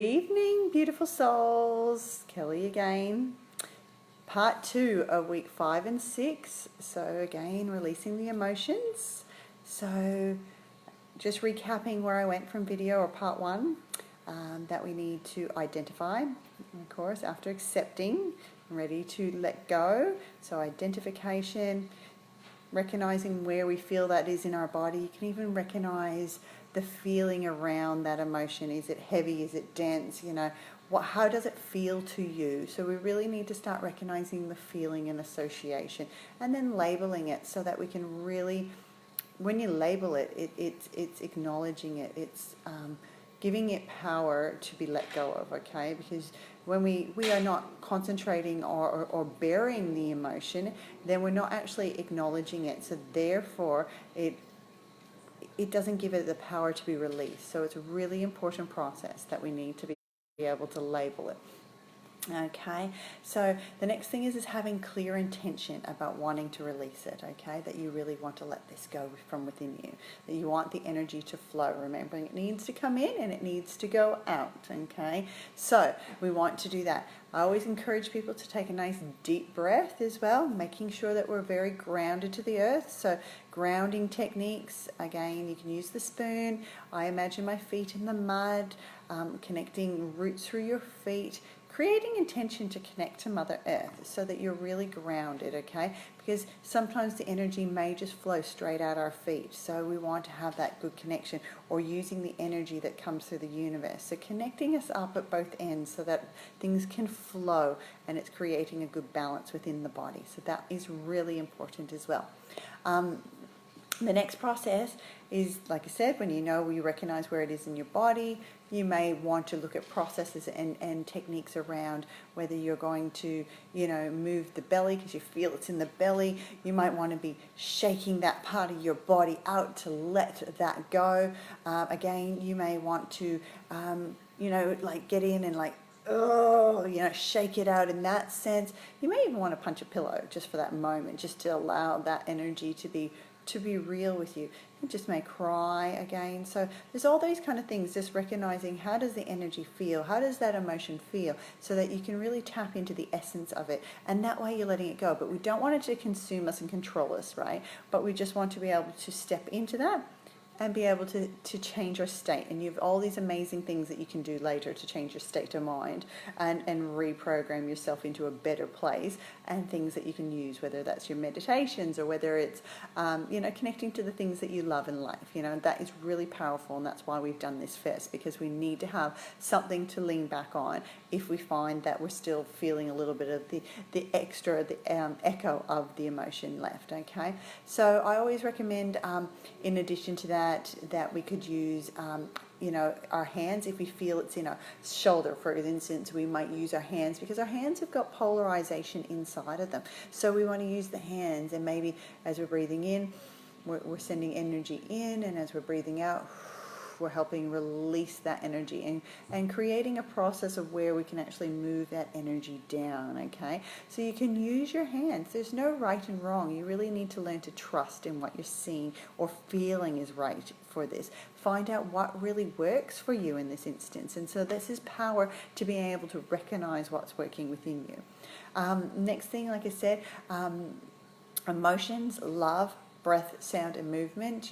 Evening, beautiful souls. Kelly again. Part 2 of week 5 and 6. So again, releasing the emotions. So just recapping where I went from video or part 1, that we need to identify, of course, after accepting, ready to let go. So identification, recognizing where we feel that is in our body. You can even recognize the feeling around that emotion. Is it heavy? Is it dense? How does it feel to you? So we really need to start recognizing the feeling and association, and then labeling it so that we can really, when you label it, it's acknowledging it. It's giving it power to be let go of, okay? Because when we are not concentrating or burying the emotion, then we're not actually acknowledging it. So therefore, it doesn't give it the power to be released. So it's a really important process that we need to be able to label it. Okay, so the next thing is having clear intention about wanting to release it, okay, that you really want to let this go from within you, that you want the energy to flow, remembering it needs to come in and it needs to go out, okay, so we want to do that. I always encourage people to take a nice deep breath as well, making sure that we're very grounded to the earth. So grounding techniques, again, you can use the spoon. I imagine my feet in the mud, connecting roots through your feet, creating intention to connect to Mother Earth so that you're really grounded, okay? Because sometimes the energy may just flow straight out our feet. So we want to have that good connection, or using the energy that comes through the universe. So connecting us up at both ends so that things can flow, and it's creating a good balance within the body. So that is really important as well. The next process is, like I said, when you recognize where it is in your body, you may want to look at processes and techniques around whether you're going to, move the belly because you feel it's in the belly. You might want to be shaking that part of your body out to let that go. Again, you may want to, get in and shake it out in that sense. You may even want to punch a pillow just for that moment, just to allow that energy to be real with you. You just may cry again. So there's all these kind of things, just recognizing how does the energy feel, how does that emotion feel, so that you can really tap into the essence of it, and that way you're letting it go. But we don't want it to consume us and control us, right? But we just want to be able to step into that and be able to change your state. And you have all these amazing things that you can do later to change your state of mind and reprogram yourself into a better place, and things that you can use, whether that's your meditations or whether it's, connecting to the things that you love in life. That is really powerful, and that's why we've done this first, because we need to have something to lean back on if we find that we're still feeling a little bit of the echo of the emotion left, okay? So I always recommend, in addition to that we could use, our hands. If we feel it's in our shoulder, for instance, we might use our hands, because our hands have got polarization inside of them. So we want to use the hands, and maybe as we're breathing in, we're sending energy in, and as we're breathing out, we're helping release that energy and creating a process of where we can actually move that energy down, okay? So you can use your hands. There's no right and wrong. You really need to learn to trust in what you're seeing or feeling is right for this. Find out what really works for you in this instance. And so this is power to being able to recognize what's working within you. Next thing, like I said, emotions, love, breath, sound, and movement,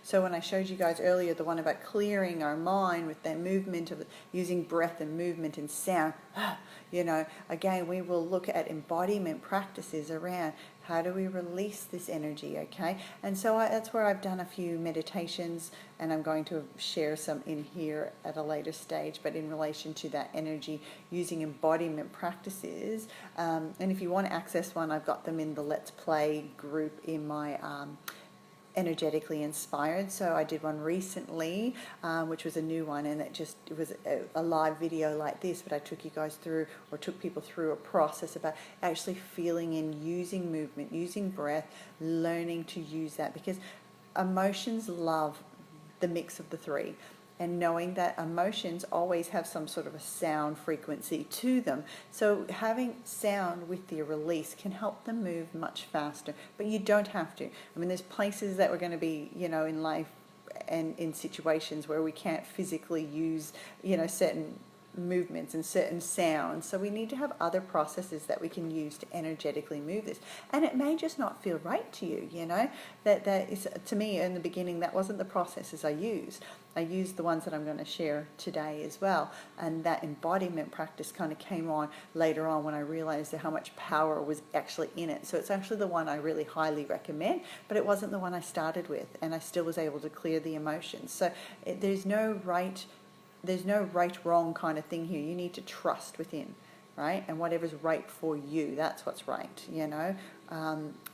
So when I showed you guys earlier the one about clearing our mind with that movement of using breath and movement and sound, again, we will look at embodiment practices around how do we release this energy, okay? And so that's where I've done a few meditations, and I'm going to share some in here at a later stage, but in relation to that energy, using embodiment practices. And if you want to access one, I've got them in the Let's Play group in my Energetically Inspired. So I did one recently, which was a new one, and it was a live video like this, but I took you guys through, or took people through, a process about actually feeling in, using movement, using breath, learning to use that, because emotions love the mix of the three. And knowing that emotions always have some sort of a sound frequency to them. So having sound with the release can help them move much faster. But you don't have to. I mean, there's places that we're going to be, in life and in situations where we can't physically use, certain movements and certain sounds. So we need to have other processes that we can use to energetically move this. And it may just not feel right to you, you know. That is, to me, in the beginning, that wasn't the processes I used. I used the ones that I'm going to share today as well. And that embodiment practice kind of came on later on when I realized how much power was actually in it. So it's actually the one I really highly recommend, but it wasn't the one I started with, and I still was able to clear the emotions. So there's no right wrong kind of thing here. You need to trust within, right? And whatever's right for you, that's what's right, you know.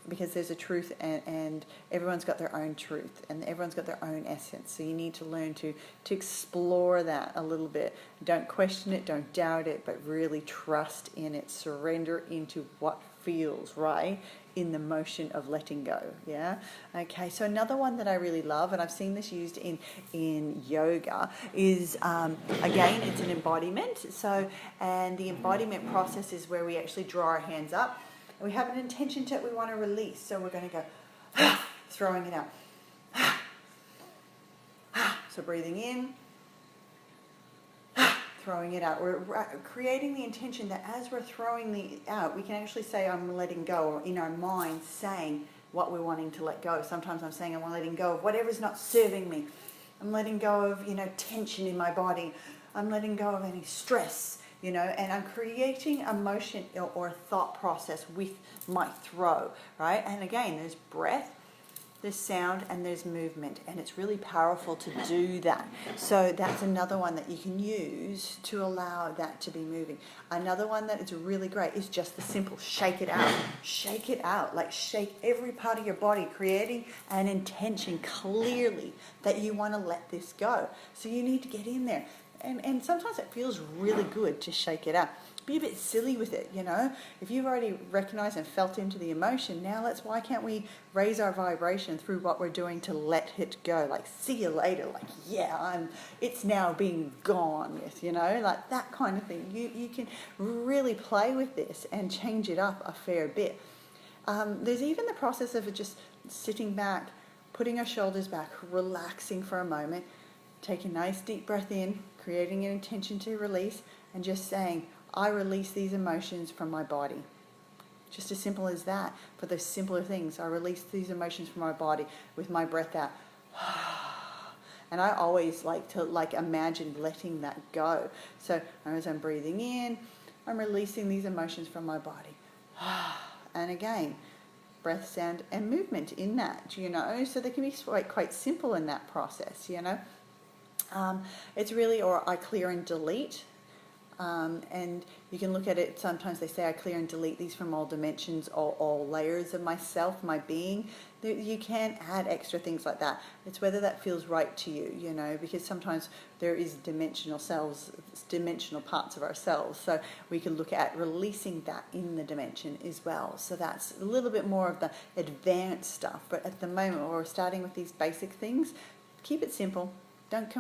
Because there's a truth, and everyone's got their own truth, and everyone's got their own essence. So you need to learn to explore that a little bit. Don't question it, don't doubt it, but really trust in it. Surrender into what feels right in the motion of letting go. Yeah. Okay. So another one that I really love, and I've seen this used in yoga, is again, it's an embodiment. So, and the embodiment process is where we actually draw our hands up. We have an intention that we want to release, so we're going to go, throwing it out. So breathing in, throwing it out. We're creating the intention that as we're throwing it out, we can actually say, I'm letting go, or in our mind saying what we're wanting to let go. Sometimes I'm saying I'm letting go of whatever's not serving me. I'm letting go of, tension in my body. I'm letting go of any stress. And I'm creating emotion or a thought process with my throw, right? And again, there's breath, there's sound, and there's movement, and it's really powerful to do that. So that's another one that you can use to allow that to be moving. Another one that is really great is just the simple shake it out. Shake it out, like shake every part of your body, creating an intention clearly that you want to let this go. So you need to get in there. And sometimes it feels really good to shake it out. Be a bit silly with it, If you've already recognized and felt into the emotion, now why can't we raise our vibration through what we're doing to let it go? Like, see you later. Like, yeah, it's now being gone with, like that kind of thing. You can really play with this and change it up a fair bit. There's even the process of just sitting back, putting our shoulders back, relaxing for a moment, take a nice deep breath in, creating an intention to release, and just saying, I release these emotions from my body. Just as simple as that. For those simpler things, I release these emotions from my body with my breath out. And I always like to imagine letting that go. So as I'm breathing in, I'm releasing these emotions from my body. And again, breath, sound, and movement in that, So they can be quite simple in that process, It's really, or I clear and delete. And you can look at it, sometimes they say I clear and delete these from all dimensions, all layers of myself, my being. You can add extra things like that. It's whether that feels right to you, because sometimes there is dimensional parts of ourselves. So we can look at releasing that in the dimension as well. So that's a little bit more of the advanced stuff. But at the moment, we're starting with these basic things. Keep it simple. Don't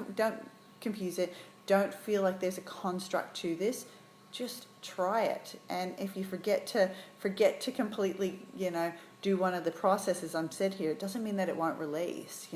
confuse it. Don't feel like there's a construct to this. Just try it. And if you forget to completely, do one of the processes I'm said here, it doesn't mean that it won't release,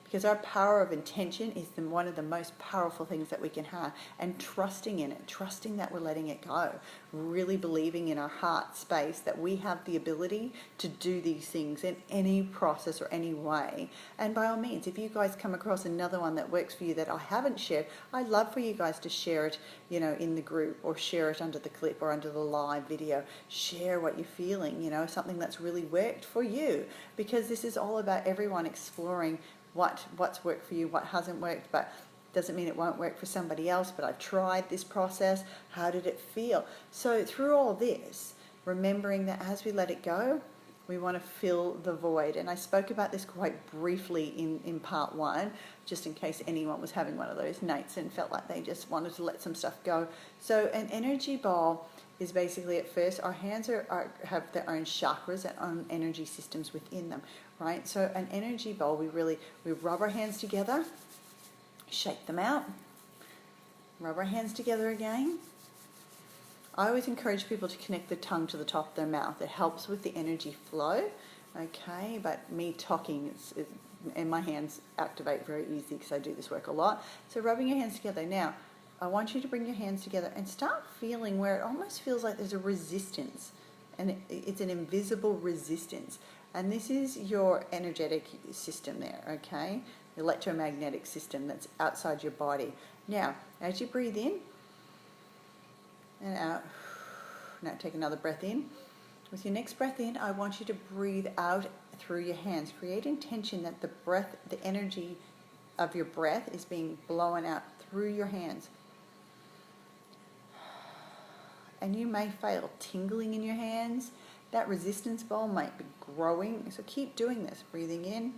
because our power of intention is one of the most powerful things that we can have. And trusting in it, trusting that we're letting it go, really believing in our heart space that we have the ability to do these things in any process or any way. And by all means, if you guys come across another one that works for you that I haven't shared, I'd love for you guys to share it, in the group, or share it under the clip or under the live video. Share what you're feeling, something that's really worked for you, because this is all about everyone exploring what's worked for you, what hasn't worked, but doesn't mean it won't work for somebody else. But I've tried this process. How did it feel? So through all this, remembering that as we let it go, we want to fill the void. And I spoke about this quite briefly in part 1, just in case anyone was having one of those nights and felt like they just wanted to let some stuff go. So an energy ball is basically, at first, our hands have their own chakras, their own energy systems within them, right? So an energy ball, we rub our hands together, shake them out, rub our hands together again. I always encourage people to connect the tongue to the top of their mouth. It helps with the energy flow, okay? But me talking, and my hands activate very easy because I do this work a lot. So rubbing your hands together. Now, I want you to bring your hands together and start feeling where it almost feels like there's a resistance, and it's an invisible resistance. And this is your energetic system there, okay? The electromagnetic system that's outside your body. Now, as you breathe in and out, now take another breath in. With your next breath in, I want you to breathe out through your hands. Create intention that the breath, the energy of your breath is being blown out through your hands. And you may feel tingling in your hands. That resistance ball might be growing. So keep doing this. Breathing in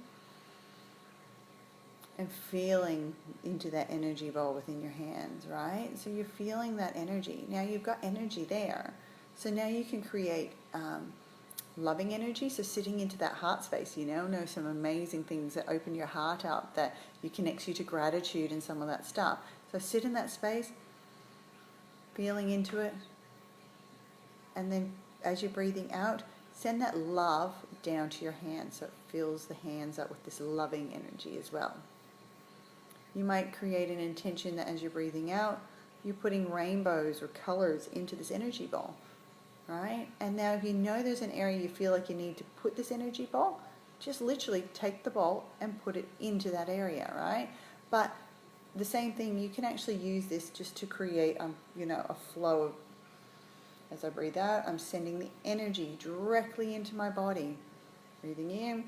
and feeling into that energy ball within your hands, right? So you're feeling that energy. Now you've got energy there. So now you can create loving energy. So sitting into that heart space, know some amazing things that open your heart up, that you connects you to gratitude and some of that stuff. So sit in that space, feeling into it. And then as you're breathing out, send that love down to your hands so it fills the hands up with this loving energy as well. You might create an intention that as you're breathing out, you're putting rainbows or colors into this energy ball, right? And now if you know there's an area you feel like you need to put this energy ball, just literally take the ball and put it into that area, right? But the same thing, you can actually use this just to create a flow of, as I breathe out, I'm sending the energy directly into my body. Breathing in,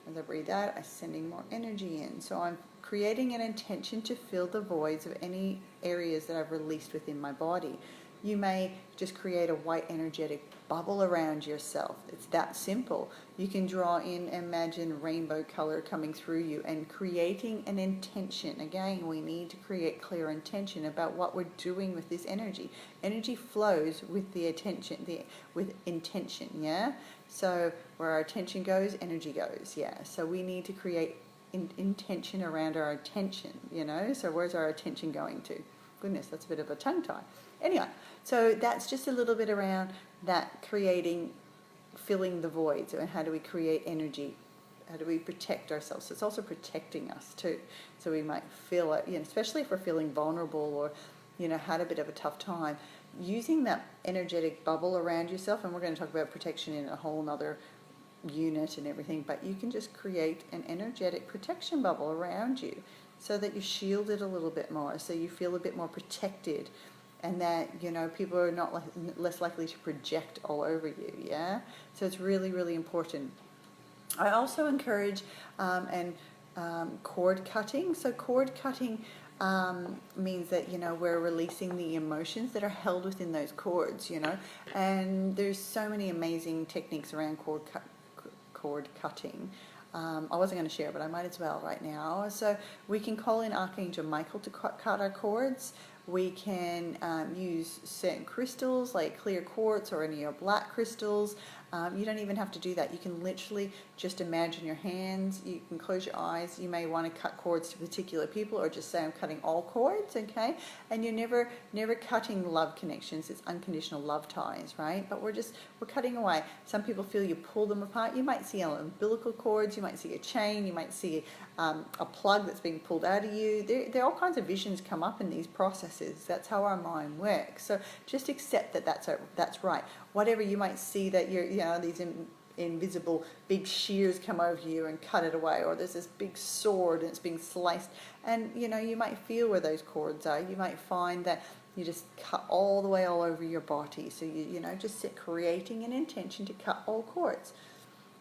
as I breathe out, I'm sending more energy in. So I'm creating an intention to fill the voids of any areas that I've released within my body. You may just create a white energetic bubble around yourself. It's that simple. You can draw in, imagine rainbow color coming through you and creating an intention. Again, we need to create clear intention about what we're doing with this energy. Energy flows with the attention, with intention, yeah? So where our attention goes, energy goes, yeah? So we need to create intention around our attention, So where's our attention going to? Goodness, that's a bit of a tongue tie. Anyway, so that's just a little bit around that, filling the voids, and how do we create energy? How do we protect ourselves? So it's also protecting us too. So we might feel it, especially if we're feeling vulnerable or, had a bit of a tough time. Using that energetic bubble around yourself, and we're going to talk about protection in a whole nother unit and everything, but you can just create an energetic protection bubble around you so that you're shielded a little bit more, so you feel a bit more protected, and that people are not less likely to project all over you, yeah? So it's really, really important. I also encourage cord cutting. So cord cutting means that we're releasing the emotions that are held within those cords, and there's so many amazing techniques around cord cutting. I wasn't going to share, but I might as well right now. So we can call in Archangel Michael to cut our cords. We can use certain crystals like clear quartz or any of your black crystals. You don't even have to do that. You can literally just imagine your hands. You can close your eyes. You may want to cut cords to particular people, or just say, I'm cutting all cords, okay? And you're never cutting love connections. It's unconditional love ties, right? But we're cutting away. Some people feel you pull them apart. You might see umbilical cords. You might see a chain. You might see a plug that's being pulled out of you. There are all kinds of visions come up in these processes. That's how our mind works. So just accept that that's right. Whatever you might see that these invisible big shears come over you and cut it away, or there's this big sword and it's being sliced, and you might feel where those cords are. You might find that you just cut all the way all over your body. So you just creating an intention to cut all cords.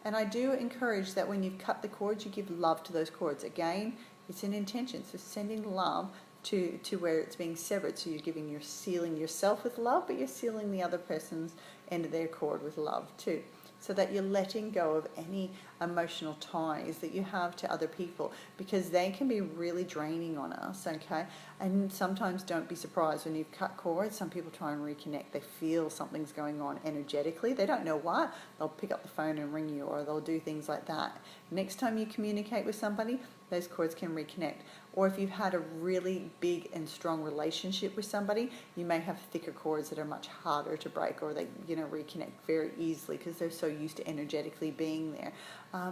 And I do encourage that when you've cut the cords, you give love to those cords. Again, it's an intention. So sending love to where it's being severed. So you're sealing yourself with love, but you're sealing the other person's end of their cord with love too. So that you're letting go of any emotional ties that you have to other people, because they can be really draining on us, okay? And sometimes don't be surprised when you've cut cords. Some people try and reconnect. They feel something's going on energetically. They don't know what. They'll pick up the phone and ring you, or they'll do things like that. Next time you communicate with somebody, those cords can reconnect. Or if you've had a really big and strong relationship with somebody, you may have thicker cords that are much harder to break, or they reconnect very easily because they're so used to energetically being there.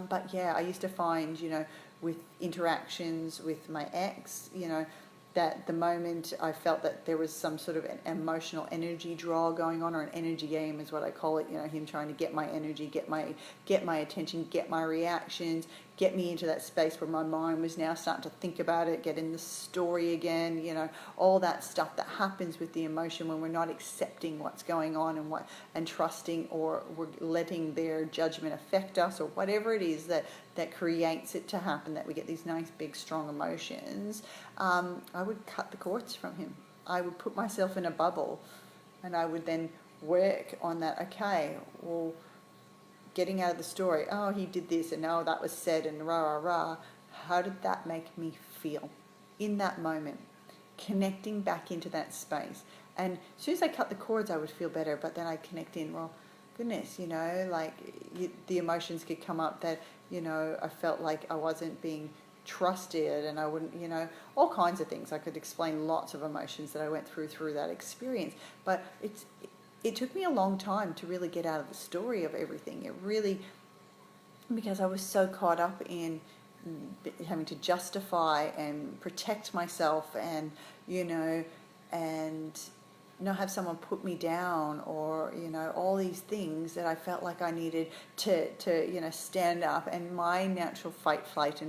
But yeah, I used to find with interactions with my ex, that the moment I felt that there was some sort of an emotional energy draw going on, or an energy game is what I call it, him trying to get my energy, get my attention, get my reactions, get me into that space where my mind was now starting to think about it, get in the story again, all that stuff that happens with the emotion when we're not accepting what's going on and trusting, or we're letting their judgment affect us, or whatever it is that creates it to happen, that we get these nice big strong emotions. I would cut the cords from him. I would put myself in a bubble, and I would then work on that. Okay, well, getting out of the story, oh, he did this, and oh, that was said, and rah, rah, rah. How did that make me feel in that moment? Connecting back into that space. And as soon as I cut the cords, I would feel better, but then I'd connect in, well, goodness, the emotions could come up that, I felt like I wasn't being trusted, and I wouldn't, all kinds of things. I could explain lots of emotions that I went through that experience, but it took me a long time to really get out of the story of everything. It really, because I was so caught up in having to justify and protect myself, and and not have someone put me down, or all these things that I felt like I needed to stand up. And my natural fight, flight,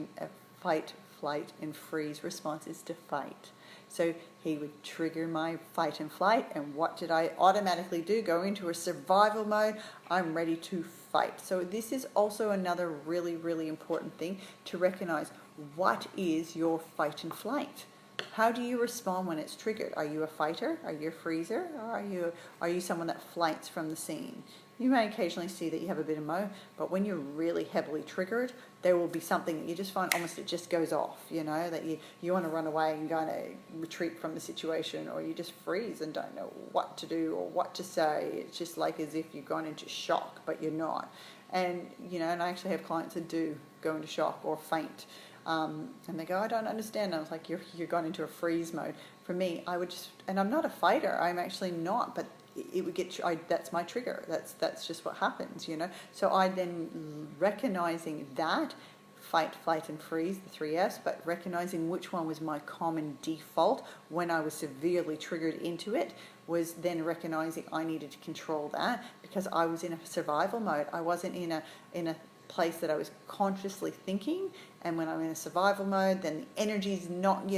and freeze response is to fight. So he would trigger my fight and flight, and what did I automatically do? Go into a survival mode. I'm ready to fight. So this is also another really, really important thing to recognize. What is your fight and flight? How do you respond when it's triggered? Are you a fighter? Are you a freezer? Or are you someone that flights from the scene? You may occasionally see that you have a bit of but when you're really heavily triggered, there will be something that you just find almost it just goes off, that you want to run away and kind of retreat from the situation, or you just freeze and don't know what to do or what to say. It's just like as if you've gone into shock, but you're not. And, and I actually have clients that do go into shock or faint. And they go, I don't understand. And I was like, you're gone into a freeze mode. For me, I would just, and I'm not a fighter. I'm actually not, but it would get, that's my trigger. That's just what happens, So I then, recognizing that, fight, flight, and freeze, the 3Fs, but recognizing which one was my common default when I was severely triggered into it, was then recognizing I needed to control that, because I was in a survival mode. I wasn't in a place that I was consciously thinking. And when I'm in a survival mode, then the energy's not,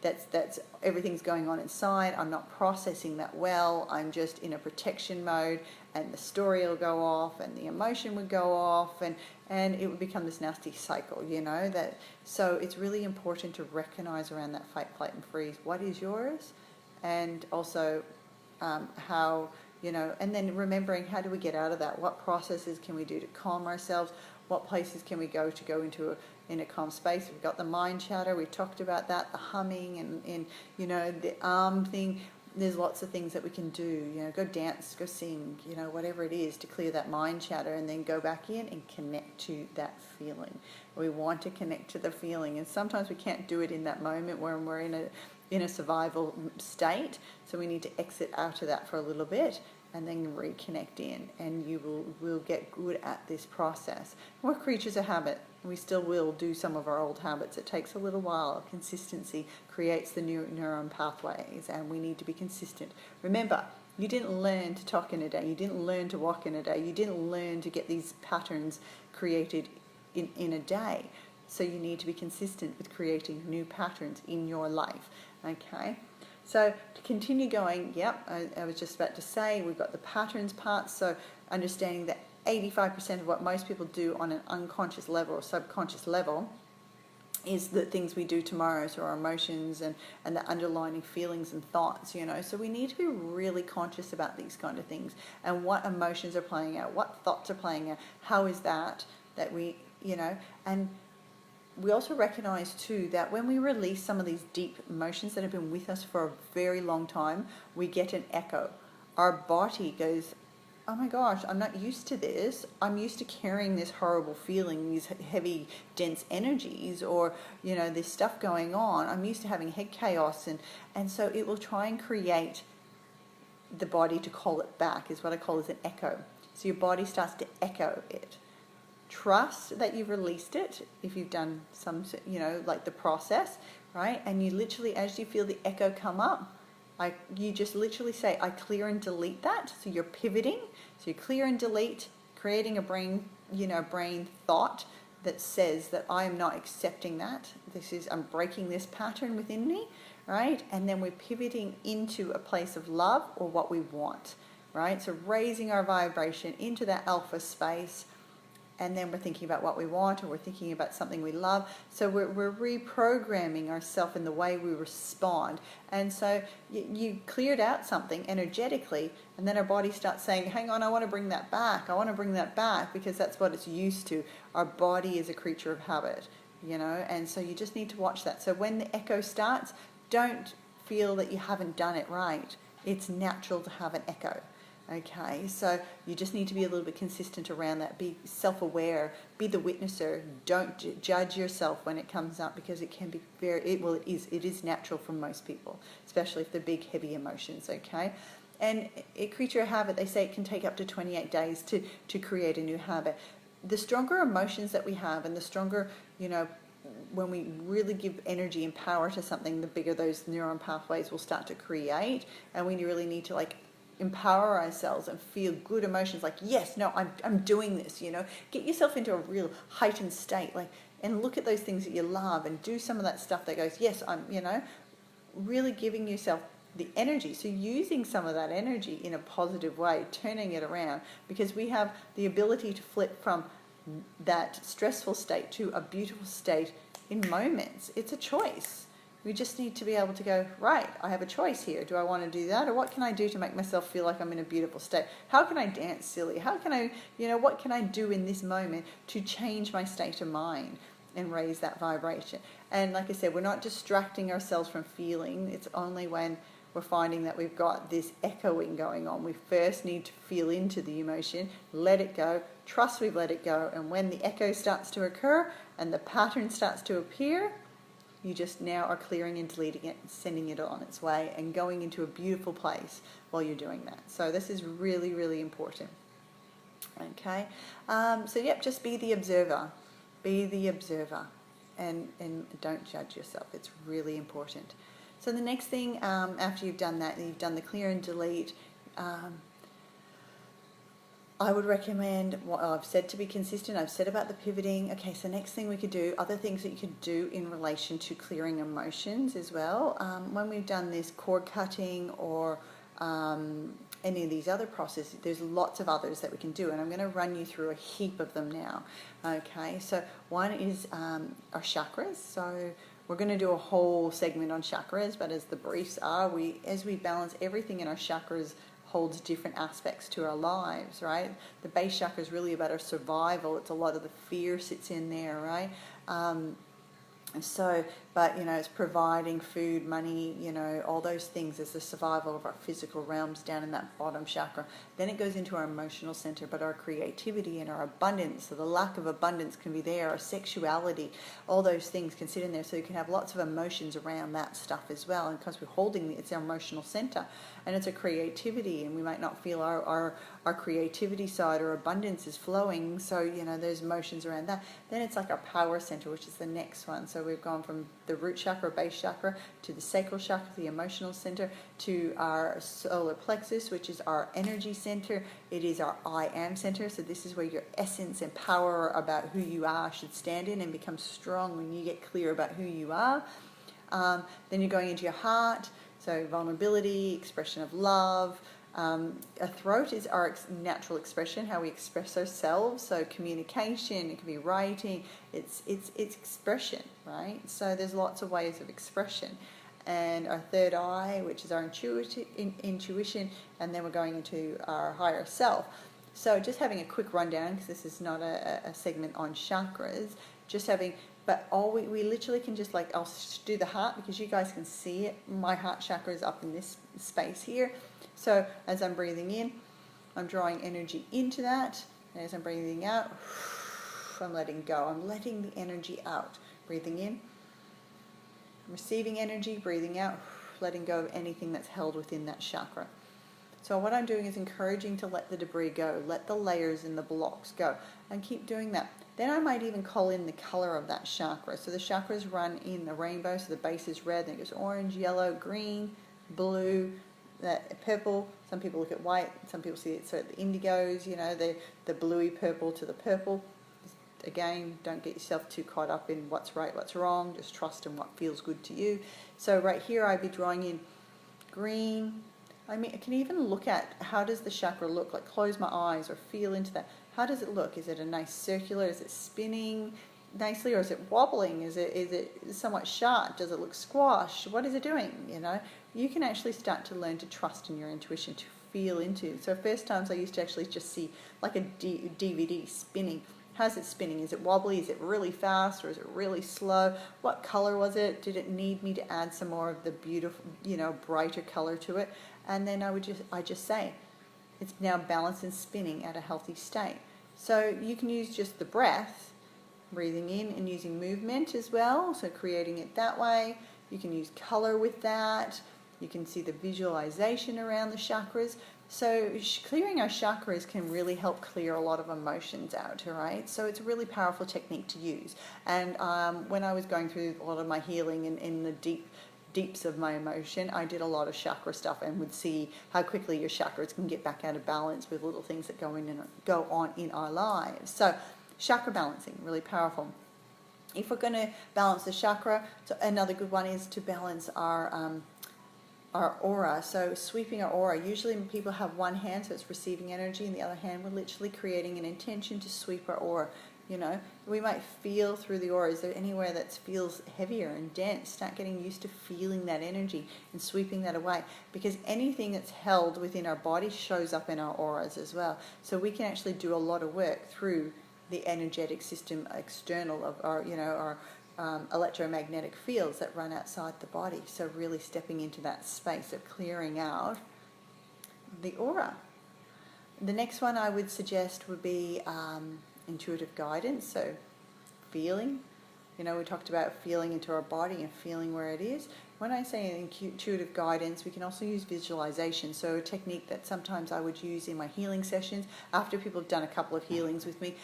that's everything's going on inside. I'm not processing that well. I'm just in a protection mode, and the story will go off, and the emotion would go off, and it would become this nasty cycle, that. So it's really important to recognize around that fight, flight, and freeze what is yours, and also how, and then remembering, how do we get out of that? What processes can we do to calm ourselves? What places can we go into in a calm space? We've got the mind chatter. We talked about that, the humming, and the arm thing. There's lots of things that we can do. Go dance, go sing, whatever it is to clear that mind chatter, and then go back in and connect to that feeling. We want to connect to the feeling, and sometimes we can't do it in that moment when we're in a survival state. So we need to exit out of that for a little bit, and then reconnect in, and you will get good at this process. We're creatures of habit. We still will do some of our old habits. It takes a little while. Consistency creates the new neuron pathways, and we need to be consistent. Remember, you didn't learn to talk in a day. You didn't learn to walk in a day. You didn't learn to get these patterns created in a day. So you need to be consistent with creating new patterns in your life. Okay? So to continue going, I was just about to say, we've got the patterns part. So understanding that 85% of what most people do on an unconscious level or subconscious level is the things we do tomorrow, so our emotions and the underlying feelings and thoughts, So we need to be really conscious about these kind of things, and what emotions are playing out, what thoughts are playing out, how is that we, and we also recognize too that when we release some of these deep emotions that have been with us for a very long time, we get an echo. Our body goes, oh my gosh, I'm not used to this. I'm used to carrying this horrible feeling, these heavy, dense energies, or, this stuff going on. I'm used to having head chaos. And so it will try and create the body to call it back, is what I call as an echo. So your body starts to echo it. Trust that you've released it if you've done some, like the process. right? And you literally, as you feel the echo come up, you just literally say, I clear and delete that. So you're pivoting. So you clear and delete, creating a brain thought that says that I am not accepting that. I'm breaking this pattern within me, right? And then we're pivoting into a place of love or what we want, right? So raising our vibration into that alpha space, and then we're thinking about what we want, or we're thinking about something we love. So we're reprogramming ourselves in the way we respond. And so you cleared out something energetically, and then our body starts saying, hang on, I want to bring that back. I want to bring that back, because that's what it's used to. Our body is a creature of habit, and so you just need to watch that. So when the echo starts, don't feel that you haven't done it right. It's natural to have an echo. Okay, so you just need to be a little bit consistent around that. Be self-aware, be the witnesser. Don't judge yourself when it comes up, because it can be it is natural for most people, especially if they're big, heavy emotions, okay? And a creature of habit, they say it can take up to 28 days to create a new habit. The stronger emotions that we have, and the stronger, when we really give energy and power to something, the bigger those neuron pathways will start to create. And we really need to empower ourselves and feel good emotions, like, yes, no, I'm doing this. Get yourself into a real heightened state, and look at those things that you love, and do some of that stuff that goes, yes, I'm really giving yourself the energy. So using some of that energy in a positive way, turning it around, because we have the ability to flip from that stressful state to a beautiful state in moments. It's a choice. We just need to be able to go, right, I have a choice here. Do I want to do that? Or what can I do to make myself feel like I'm in a beautiful state? How can I dance silly? How can I, what can I do in this moment to change my state of mind and raise that vibration? And like I said, we're not distracting ourselves from feeling. It's only when we're finding that we've got this echoing going on. We first need to feel into the emotion, let it go, trust we've let it go. And when the echo starts to occur and the pattern starts to appear, you just now are clearing and deleting it, sending it on its way, and going into a beautiful place while you're doing that. So this is really, really important. Okay, just be the observer. Be the observer, and don't judge yourself. It's really important. So the next thing, after you've done that, you've done the clear and delete, I would recommend what I've said, to be consistent. I've said about the pivoting. Okay, so next thing we could do, other things that you could do in relation to clearing emotions as well. When we've done this cord cutting or any of these other processes, there's lots of others that we can do, and I'm going to run you through a heap of them now. Okay, so one is our chakras. So we're going to do a whole segment on chakras, but as the briefs are, as we balance everything in our chakras, holds different aspects to our lives, right? The base chakra is really about our survival. It's a lot of the fear sits in there, right? But it's providing food, money, all those things is the survival of our physical realms down in that bottom chakra. Then it goes into our emotional center, but our creativity and our abundance, so the lack of abundance can be there, our sexuality, all those things can sit in there. So you can have lots of emotions around that stuff as well. And because we're holding it's our emotional center, and it's a creativity, and we might not feel our creativity side or abundance is flowing. So, there's emotions around that. Then it's like our power center, which is the next one. So we've gone from the root chakra, base chakra, to the sacral chakra, the emotional center, to our solar plexus, which is our energy center. It is our I am center. So this is where your essence and power about who you are should stand in and become strong when you get clear about who you are. Then you're going into your heart. So vulnerability, expression of love. A throat is our natural expression, how we express ourselves. So communication, it can be writing, it's expression, right? So there's lots of ways of expression. And our third eye, which is our intuition, and then we're going into our higher self. So just having a quick rundown, because this is not a segment on chakras, but we literally can just I'll do the heart because you guys can see it. My heart chakra is up in this space here. So as I'm breathing in, I'm drawing energy into that. And as I'm breathing out, I'm letting go. I'm letting the energy out. Breathing in, receiving energy, breathing out, letting go of anything that's held within that chakra. So what I'm doing is encouraging to let the debris go, let the layers and the blocks go, and keep doing that. Then I might even call in the color of that chakra. So the chakras run in the rainbow, so the base is red, then it goes orange, yellow, green, blue, that purple. Some people look at white, some people see it, so the indigos, you know, the bluey purple to the purple. Again, don't get yourself too caught up in what's right, what's wrong, just trust in what feels good to you. So right here I'd be drawing in green. I mean, I can even look at how does the chakra look, like close my eyes or feel into that. How does it look? Is it a nice circular? Is it spinning nicely, or is it wobbling? Is it somewhat sharp? Does it look squashed? What is it doing? You know, you can actually start to learn to trust in your intuition, to feel into. So first times I used to actually just see like a DVD spinning. How's it spinning? Is it wobbly? Is it really fast, or is it really slow? What color was it? Did it need me to add some more of the beautiful, you know, brighter color to it? And then I just say, it's now balanced and spinning at a healthy state. So you can use just the breath, breathing in and using movement as well, so creating it that way. You can use color with that. You can see the visualization around the chakras. So clearing our chakras can really help clear a lot of emotions out, all right? So it's a really powerful technique to use. And when I was going through a lot of my healing in the deeps of my emotion, I did a lot of chakra stuff and would see how quickly your chakras can get back out of balance with little things that go on in our lives. So chakra balancing, really powerful. If we're going to balance the chakra, so another good one is to balance our aura. So sweeping our aura. Usually people have one hand, so it's receiving energy, and the other hand we're literally creating an intention to sweep our aura. You know, we might feel through the aura. Is there anywhere that feels heavier and dense? Start getting used to feeling that energy and sweeping that away, because anything that's held within our body shows up in our auras as well. So we can actually do a lot of work through the energetic system external of our, you know, our electromagnetic fields that run outside the body. So really stepping into that space of clearing out the aura. The next one I would suggest would be intuitive guidance, so feeling. You know, we talked about feeling into our body and feeling where it is. When I say intuitive guidance, we can also use visualization. So a technique that sometimes I would use in my healing sessions, after people have done a couple of healings with me,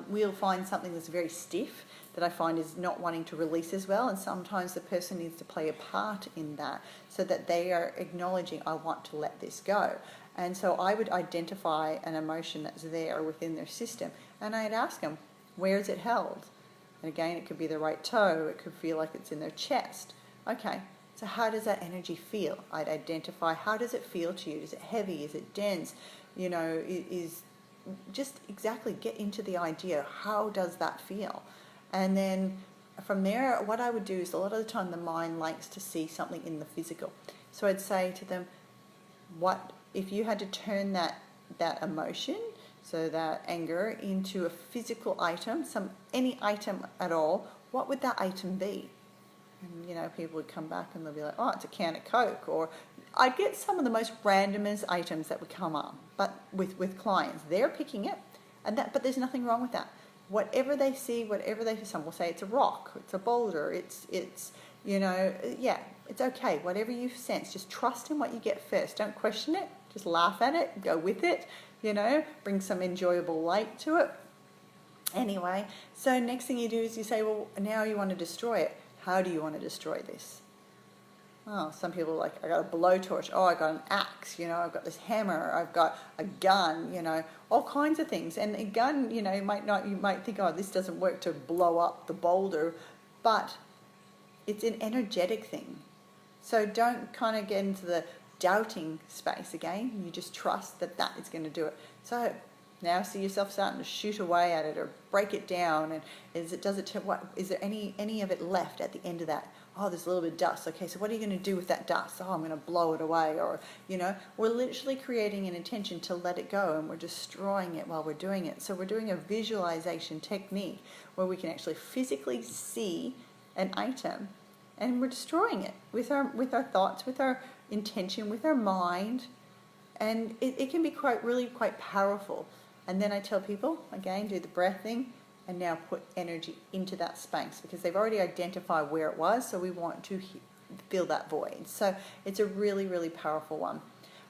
we'll find something that's very stiff that I find is not wanting to release as well, and sometimes the person needs to play a part in that so that they are acknowledging, I want to let this go. And so I would identify an emotion that's there within their system, and I'd ask them, where is it held? And again, it could be the right toe, it could feel like it's in their chest. Okay, so how does that energy feel? I'd identify, how does it feel to you? Is it heavy? Is it dense? You know, is just exactly get into the idea, how does that feel? And then from there, what I would do is, a lot of the time the mind likes to see something in the physical. So I'd say to them, what if you had to turn that emotion, so that anger, into a physical item, any item at all, what would that item be? And, you know, people would come back and they'll be like, oh, it's a can of Coke. Or I'd get some of the most randomest items that would come up, but with clients, they're picking it, but there's nothing wrong with that. Whatever they see, some will say it's a rock, it's a boulder, it's you know, yeah, it's okay. Whatever you sense, just trust in what you get first. Don't question it. Just laugh at it, go with it, you know, bring some enjoyable light to it. Anyway, so next thing you do is you say, well, now you want to destroy it. How do you want to destroy this? Oh, some people are like, I got a blowtorch. Oh, I got an axe. You know, I've got this hammer. I've got a gun. You know, all kinds of things. And a gun, you know, you might think, oh, this doesn't work to blow up the boulder, but it's an energetic thing. So don't kind of get into the doubting space again. You just trust that is going to do it. So now see yourself starting to shoot away at it or break it down, and is there any of it left at the end of that? Oh, there's a little bit of dust. Okay, so what are you going to do with that dust? Oh, I'm going to blow it away. Or, you know, we're literally creating an intention to let it go, and we're destroying it while we're doing it. So we're doing a visualization technique where we can actually physically see an item, and we're destroying it with our thoughts, with our intention, with our mind, and it can be really quite powerful. And then I tell people, again, do the breath thing, and now put energy into that space, because they've already identified where it was, so we want to fill that void. So it's a really, really powerful one.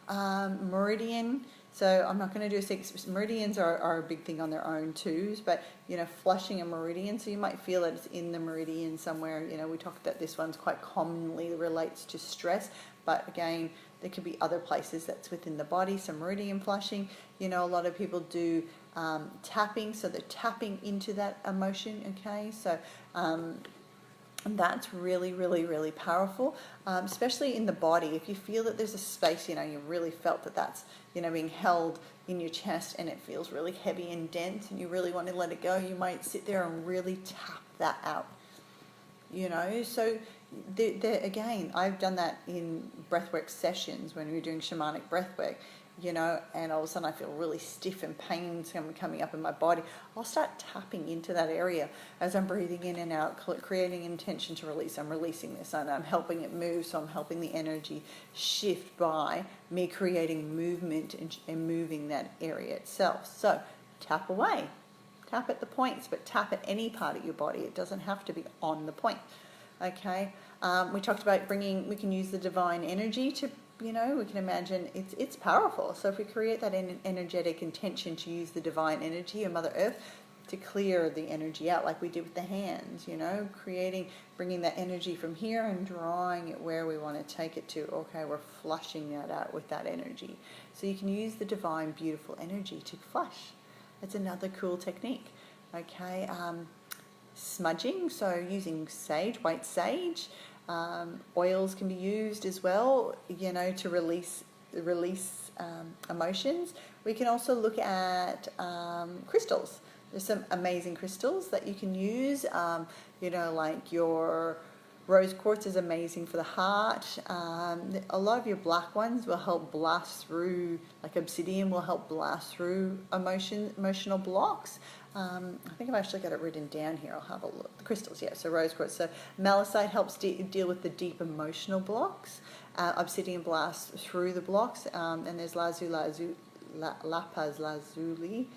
Meridian, So I'm not going to do a sequence. Meridians are a big thing on their own too, but flushing a meridian, so you might feel that it's in the meridian somewhere. We talked that this one's quite commonly relates to stress, but again, there could be other places that's within the body. So meridian flushing, a lot of people do tapping, so they're tapping into that emotion. Okay, so and that's really, really, really powerful, especially in the body. If you feel that there's a space, you really felt that that's, being held in your chest and it feels really heavy and dense and you really want to let it go, you might sit there and really tap that out, So again, I've done that in breathwork sessions when we're doing shamanic breathwork. And all of a sudden I feel really stiff and pains coming up in my body. I'll start tapping into that area as I'm breathing in and out, creating intention to release. I'm releasing this and I'm helping it move, so I'm helping the energy shift by me creating movement and moving that area itself. So tap away. Tap at the points, but tap at any part of your body. It doesn't have to be on the point. Okay? We talked about we can use the divine energy to we can imagine it's powerful. So if we create that energetic intention to use the divine energy of Mother Earth to clear the energy out, like we did with the hands, bringing that energy from here and drawing it where we want to take it to. Okay, we're flushing that out with that energy. So you can use the divine, beautiful energy to flush. That's another cool technique. Okay, smudging, so using sage, white sage. Oils can be used as well, to release emotions. We can also look at crystals. There's some amazing crystals that you can use. Like your rose quartz is amazing for the heart. A lot of your black ones will help blast through, like obsidian will help blast through emotional blocks. I think I've actually got it written down here. I'll have a look. The crystals, yeah. So rose quartz. So malachite helps deal with the deep emotional blocks. Obsidian blasts through the blocks. And there's lapis lazuli.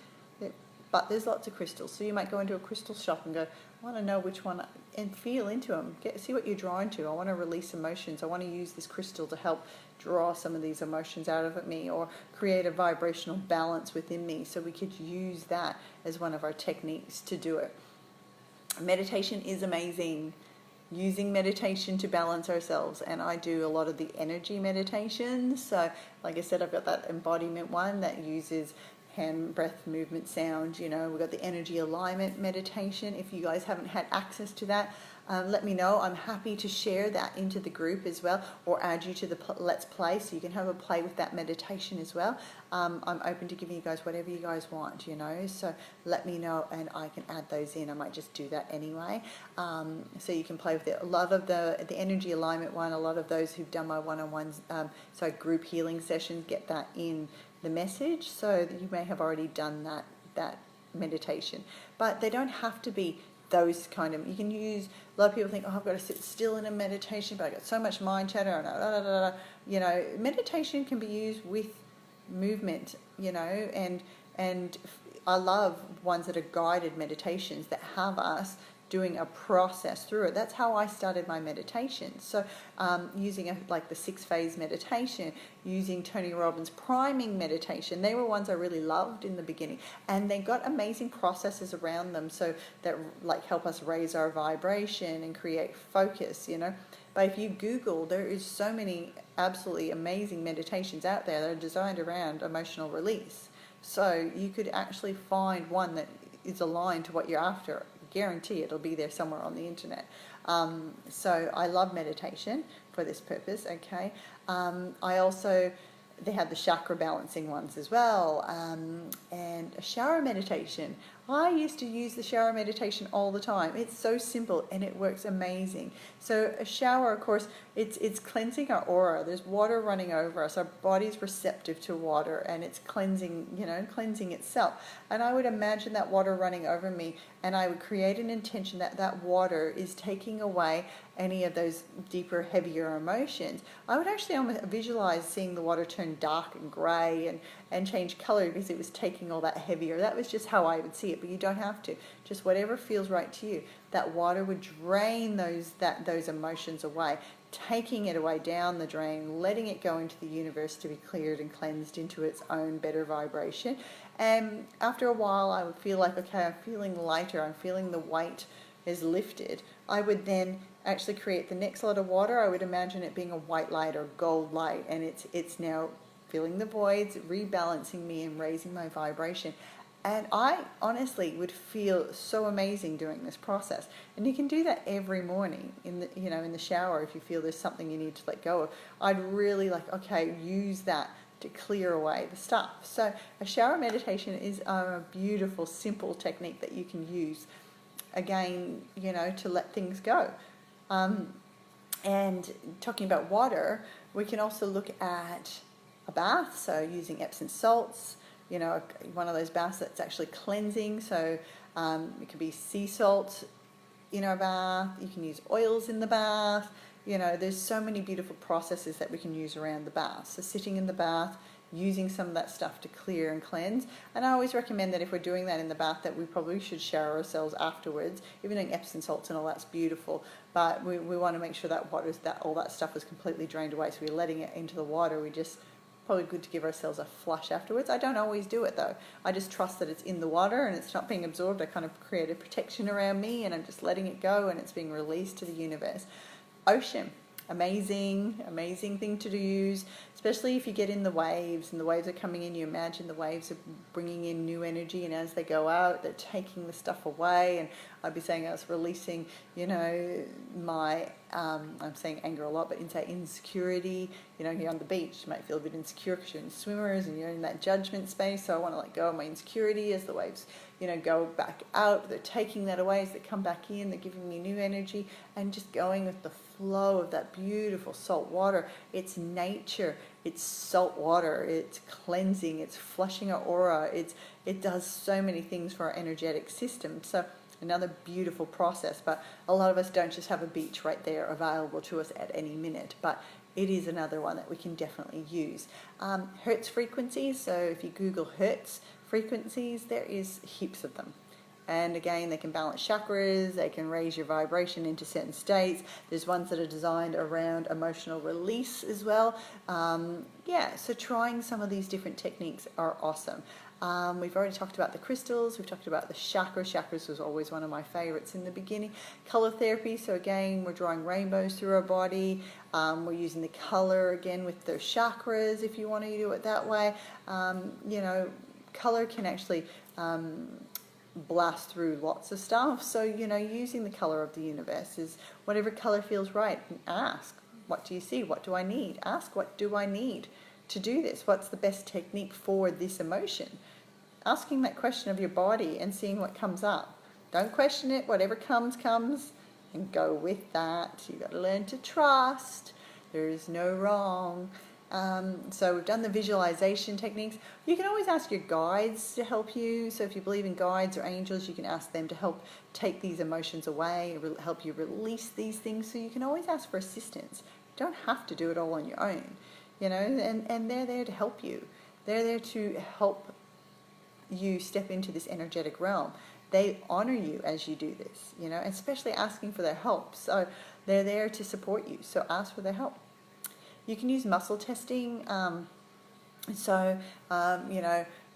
But there's lots of crystals. So you might go into a crystal shop and go, I want to know which one, and feel into them. See what you're drawn to. I want to release emotions. I want to use this crystal to help draw some of these emotions out of me, or create a vibrational balance within me. So we could use that as one of our techniques to do it. Meditation is amazing. Using meditation to balance ourselves, and I do a lot of the energy meditations. So like I said, I've got that embodiment one that uses hand, breath, movement, sound. We've got the energy alignment meditation. If you guys haven't had access to that, let me know. I'm happy to share that into the group as well, or add you to the Let's Play, so you can have a play with that meditation as well. I'm open to giving you guys whatever you guys want, so let me know and I can add those in. I might just do that anyway, so you can play with it. A lot of the energy alignment one, a lot of those who've done my one-on-ones, so group healing sessions, get that in the message, so that you may have already done that meditation, but they don't have to be those kind of. You can use, a lot of people think, I've got to sit still in a meditation, but I've got so much mind chatter, and meditation can be used with movement, and I love ones that are guided meditations that have us doing a process through it. That's how I started my meditation. So using like the 6-phase meditation, using Tony Robbins' priming meditation, they were ones I really loved in the beginning, and they got amazing processes around them, so that like help us raise our vibration and create focus, But if you Google, there is so many absolutely amazing meditations out there that are designed around emotional release. So you could actually find one that is aligned to what you're after. Guarantee it'll be there somewhere on the internet. So I love meditation for this purpose. Okay. They have the chakra balancing ones as well, and a shower meditation. I used to use the shower meditation all the time. It's so simple and it works amazing. So a shower, of course, it's cleansing our aura. There's water running over us. Our body's receptive to water, and it's cleansing itself. And I would imagine that water running over me, and I would create an intention that water is taking away any of those deeper, heavier emotions. I would actually almost visualize seeing the water turn dark and grey and change color, because it was taking all that heavier. That was just how I would see it, but you don't have to. Just whatever feels right to you. That water would drain those emotions away. taking it away down the drain, letting it go into the universe to be cleared and cleansed into its own better vibration. And after a while, I would feel like, okay, I'm feeling lighter, I'm feeling the weight is lifted. I would then actually create the next lot of water. I would imagine it being a white light or gold light, and it's now filling the voids, rebalancing me and raising my vibration. And I honestly would feel so amazing doing this process. And you can do that every morning in the, in the shower if you feel there's something you need to let go of. I'd really use that to clear away the stuff. So a shower meditation is a beautiful, simple technique that you can use, again, to let things go. And talking about water, we can also look at a bath, so using Epsom salts, one of those baths that's actually cleansing. So it could be sea salt in our bath. You can use oils in the bath. There's so many beautiful processes that we can use around the bath. So sitting in the bath, using some of that stuff to clear and cleanse. And I always recommend that if we're doing that in the bath, that we probably should shower ourselves afterwards. Even doing Epsom salts and all that's beautiful, but we want to make sure that all that stuff is completely drained away. So we're letting it into the water. We just probably good to give ourselves a flush afterwards. I don't always do it though. I just trust that it's in the water and it's not being absorbed. I kind of create a protection around me and I'm just letting it go and it's being released to the universe. Ocean. Amazing thing to use, especially if you get in the waves and the waves are coming in. You imagine the waves are bringing in new energy, and as they go out, they're taking the stuff away. And I'd be saying I was releasing, my, I'm saying anger a lot, but insecurity. Here on the beach, you might feel a bit insecure because you're in swimmers and you're in that judgment space. So I want to let go of my insecurity as the waves, go back out. They're taking that away as they come back in. They're giving me new energy and just going with the flow of that beautiful salt water. It's nature. It's salt water. It's cleansing. It's flushing our aura. It does so many things for our energetic system. So another beautiful process. But a lot of us don't just have a beach right there available to us at any minute. But it is another one that we can definitely use. Hertz frequencies. So if you Google Hertz frequencies, there is heaps of them. And again, they can balance chakras, they can raise your vibration into certain states. There's ones that are designed around emotional release as well. So trying some of these different techniques are awesome. We've already talked about the crystals, we've talked about the chakras. Chakras was always one of my favorites in the beginning. Color therapy, so again, we're drawing rainbows through our body. We're using the color again with the chakras if you want to do it that way. Color can actually blast through lots of stuff. So, using the color of the universe is whatever color feels right. And ask, what do you see? What do I need? Ask, what do I need to do this? What's the best technique for this emotion? Asking that question of your body and seeing what comes up. Don't question it. Whatever comes, and go with that. You've got to learn to trust. There is no wrong. So we've done the visualization techniques. You can always ask your guides to help you. So if you believe in guides or angels, you can ask them to help take these emotions away, help you release these things. So you can always ask for assistance. You don't have to do it all on your own, and they're there to help you. They're there to help you step into this energetic realm. They honor you as you do this, especially asking for their help. So they're there to support you. So ask for their help. You can use muscle testing.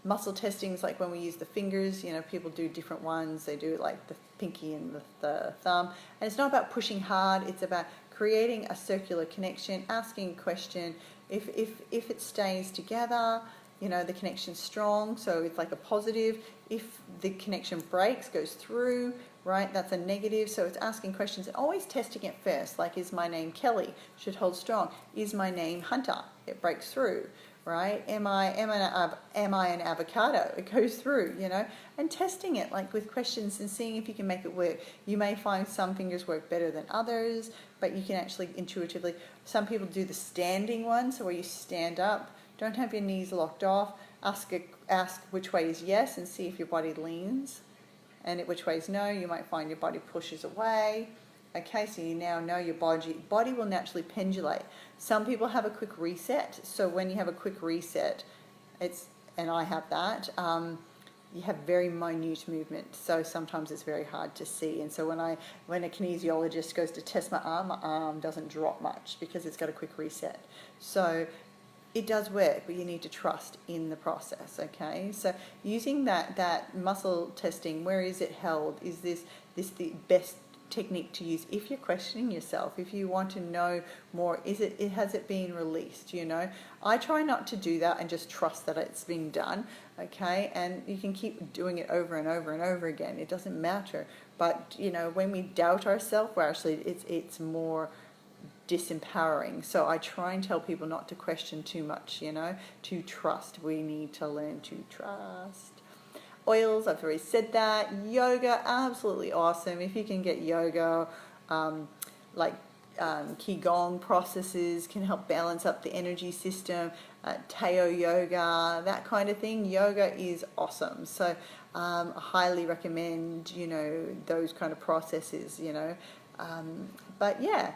Muscle testing is like when we use the fingers. People do different ones. They do like the pinky and the thumb. And it's not about pushing hard. It's about creating a circular connection, asking a question. If it stays together, the connection's strong, so it's like a positive. If the connection breaks, goes through, right, that's a negative. So it's asking questions and always testing it first. Like, is my name Kelly? Should hold strong. Is my name Hunter? It breaks through, right? Am I an avocado? It goes through, and testing it like with questions and seeing if you can make it work. You may find some fingers work better than others, but you can actually intuitively. Some people do the standing one, so where you stand up. Don't have your knees locked off. Ask which way is yes and see if your body leans. And which way is no. You might find your body pushes away. Okay, so you now know your body will naturally pendulate. Some people have a quick reset. So when you have a quick reset, and I have that, you have very minute movement, so sometimes it's very hard to see. And so when a kinesiologist goes to test my arm doesn't drop much because it's got a quick reset. So it does work, but you need to trust in the process, okay? So using that muscle testing, where is it held? Is this the best technique to use if you're questioning yourself, if you want to know more, has it been released, you know? I try not to do that and just trust that it's being done, okay? And you can keep doing it over and over and over again. It doesn't matter. But, you know, when we doubt ourselves, well, actually it's more disempowering. So I try and tell people not to question too much, you know, to trust. We need to learn to trust. Oils, I've already said that. Yoga, absolutely awesome. If you can get yoga, Qigong processes can help balance up the energy system, Tao yoga, that kind of thing. Yoga is awesome. So I highly recommend, you know, those kind of processes, you know. But yeah,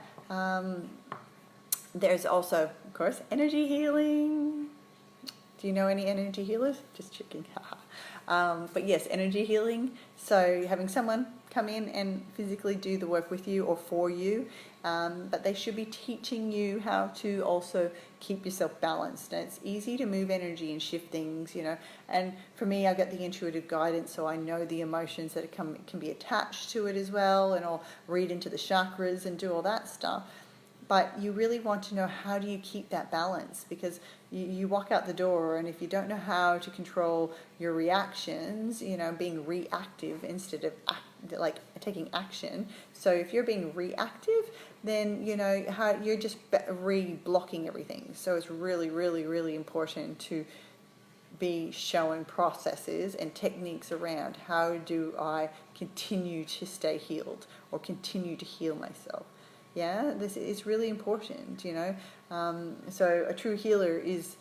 there's also, of course, energy healing. Do you know any energy healers? Just checking. But yes, energy healing. So having someone come in and physically do the work with you or for you, but they should be teaching you how to also keep yourself balanced. And it's easy to move energy and shift things, you know. And for me, I get the intuitive guidance, so I know the emotions that can be attached to it as well, and I'll read into the chakras and do all that stuff. But you really want to know, how do you keep that balance? Because you walk out the door, and if you don't know how to control your reactions, you know, being reactive instead of taking action. So if you're being reactive, then, you know, you're just re-blocking everything. So it's really, really, really important to be showing processes and techniques around how do I continue to stay healed or continue to heal myself. Yeah, this is really important, you know. So a true healer is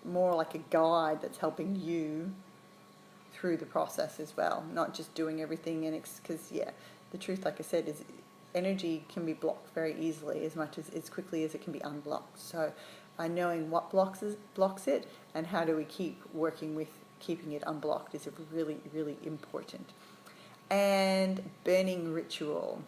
more like a guide that's helping you through the process as well, not just doing everything. And because the truth, like I said, is energy can be blocked very easily, as quickly as it can be unblocked. So knowing what blocks it and how do we keep working with keeping it unblocked is really, really important. And burning ritual.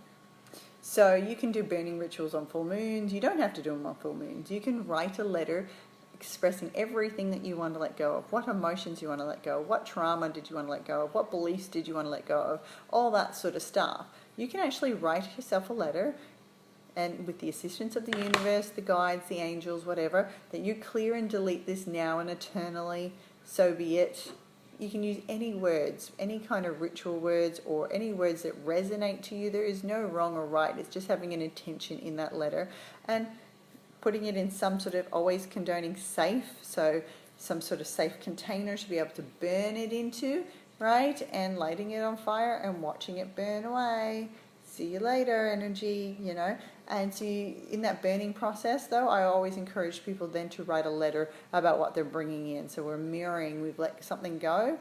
So you can do burning rituals on full moons. You don't have to do them on full moons. You can write a letter expressing everything that you want to let go of, what emotions you want to let go of, what trauma did you want to let go of, what beliefs did you want to let go of, all that sort of stuff. You can actually write yourself a letter, and with the assistance of the universe, the guides, the angels, whatever, that you clear and delete this now and eternally, so be it. You can use any words, any kind of ritual words, or any words that resonate to you. There is no wrong or right. It's just having an intention in that letter and putting it in some sort of, always condoning safe, so some sort of safe container to be able to burn it into, right? And lighting it on fire and watching it burn away. See you later, energy, you know. And so in that burning process, though, I always encourage people then to write a letter about what they're bringing in. So we're mirroring, we've let something go.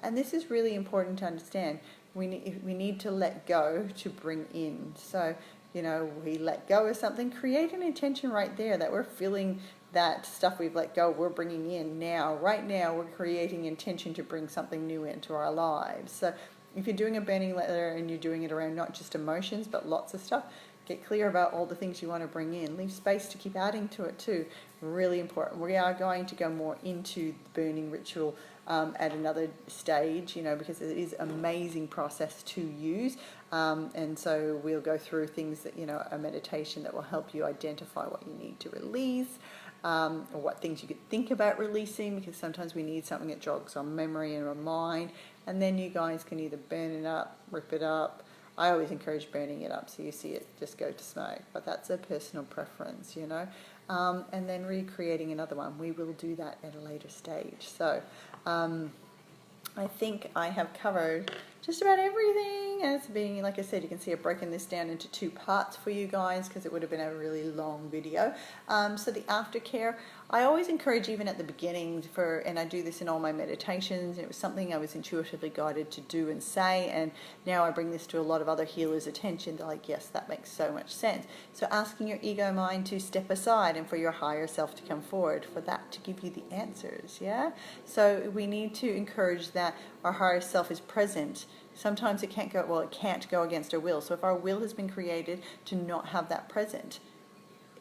And this is really important to understand. We need to let go to bring in. So, you know, we let go of something, create an intention right there that we're feeling that stuff we've let go, we're bringing in now. Right now, we're creating intention to bring something new into our lives. So if you're doing a burning letter and you're doing it around not just emotions, but lots of stuff, get clear about all the things you want to bring in. Leave space to keep adding to it too. Really important. We are going to go more into the burning ritual at another stage, you know, because it is an amazing process to use. And so we'll go through things that, you know, a meditation that will help you identify what you need to release, or what things you could think about releasing, because sometimes we need something that jogs our memory and our mind. And then you guys can either burn it up, rip it up. I always encourage burning it up so you see it just go to smoke, but that's a personal preference, you know. And then recreating another one. We will do that at a later stage. So I think I have covered just about everything. interesting as being, like I said, you can see I've broken this down into 2 parts for you guys because it would have been a really long video. So the aftercare, I always encourage, even at the beginning, and I do this in all my meditations, it was something I was intuitively guided to do and say, and now I bring this to a lot of other healers' attention. They're like, yes, that makes so much sense. So asking your ego mind to step aside and for your higher self to come forward, for that to give you the answers, yeah? So we need to encourage that our higher self is present. Sometimes it can't go against our will. So if our will has been created to not have that present,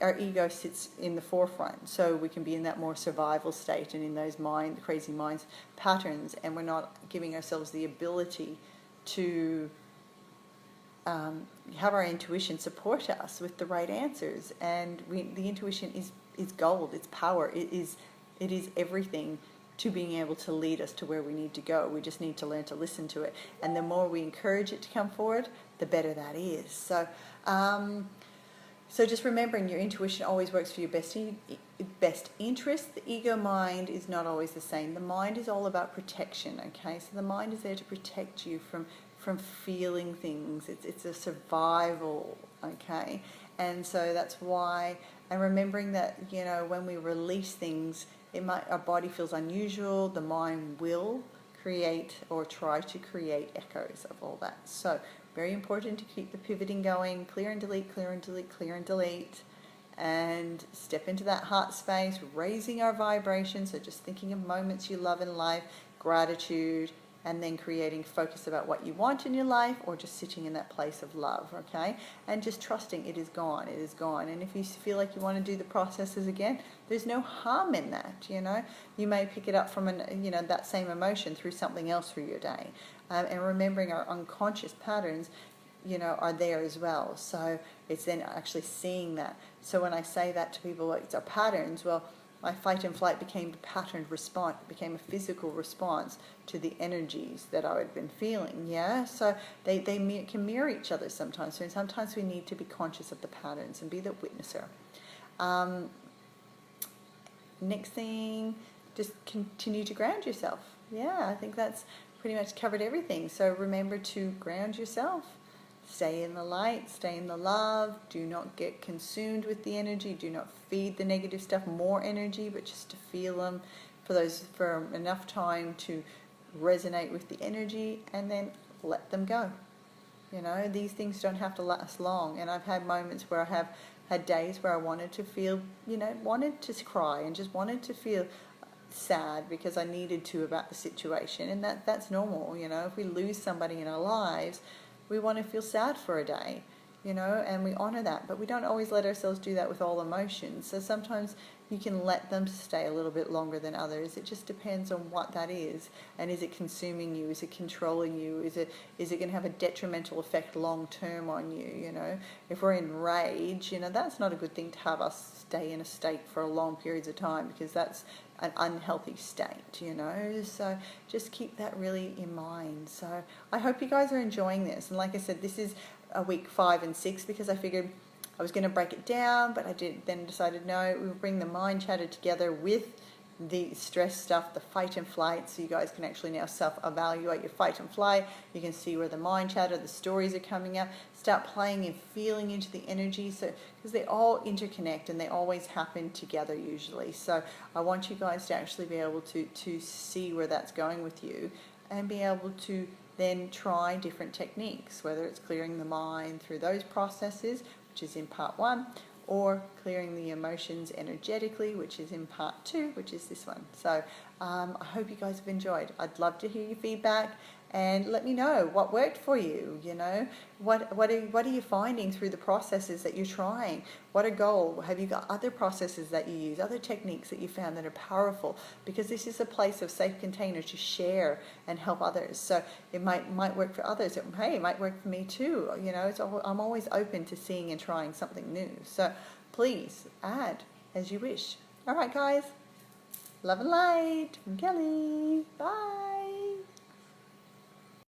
our ego sits in the forefront, so we can be in that more survival state and in those crazy minds patterns, and we're not giving ourselves the ability to have our intuition support us with the right answers. And the intuition is gold, it's power, it is everything to being able to lead us to where we need to go. We just need to learn to listen to it, and the more we encourage it to come forward, the better that is. So just remembering your intuition always works for your best interest. The ego mind is not always the same. The mind is all about protection, okay? So the mind is there to protect you from feeling things. It's a survival, okay? And so that's why, and remembering that, you know, when we release things, our body feels unusual, the mind will create or try to create echoes of all that. So very important to keep the pivoting going, clear and delete, clear and delete, clear and delete, and step into that heart space, raising our vibration. So just thinking of moments you love in life, gratitude, and then creating focus about what you want in your life, or just sitting in that place of love, okay? And just trusting it is gone, it is gone. And if you feel like you want to do the processes again, there's no harm in that, you know? You may pick it up from that same emotion through something else through your day. And remembering our unconscious patterns, you know, are there as well. So it's then actually seeing that. So when I say that to people, like, it's our patterns, well, my fight and flight became a patterned response, became a physical response to the energies that I had been feeling, yeah? So they can mirror each other sometimes. So sometimes we need to be conscious of the patterns and be the witnesser. Next thing, just continue to ground yourself. Yeah, I think that's pretty much covered everything. So remember to ground yourself. Stay in the light, stay in the love. Do not get consumed with the energy. Do not feed the negative stuff more energy, but just to feel them for enough time to resonate with the energy, and then let them go. You know, these things don't have to last long. And I've had moments where I have had days where I wanted to feel, wanted to cry and just wanted to feel sad because I needed to about the situation. And that's normal, you know. If we lose somebody in our lives, we want to feel sad for a day, you know, and we honor that. But we don't always let ourselves do that with all emotions. So sometimes you can let them stay a little bit longer than others. It just depends on what that is. And is it consuming you? Is it controlling you? Is it going to have a detrimental effect long term on you, you know? If we're in rage, you know, that's not a good thing to have us stay in a state for long periods of time, because that's an unhealthy state, you know. So just keep that really in mind. So I hope you guys are enjoying this. And like I said, this is a week 5 and 6 because I figured I was going to break it down, but I then decided no, we'll bring the mind chatter together with the stress stuff, the fight and flight, so you guys can actually now self-evaluate your fight and flight. You can see where the mind chatter, the stories are coming up. Start playing and feeling into the energy, so because they all interconnect and they always happen together usually. So I want you guys to actually be able to see where that's going with you, and be able to then try different techniques, whether it's clearing the mind through those processes, which is in part 1, or clearing the emotions energetically, which is in part 2, which is this one. So I hope you guys have enjoyed. I'd love to hear your feedback, and let me know what worked for you. You know, what are you finding through the processes that you're trying? What a goal. Have you got other processes that you use, other techniques that you found that are powerful? Because this is a place of safe container to share and help others. So it might work for others. It might work for me too. You know, I'm always open to seeing and trying something new. So please add as you wish. All right, guys. Love and light from Kelly. Bye.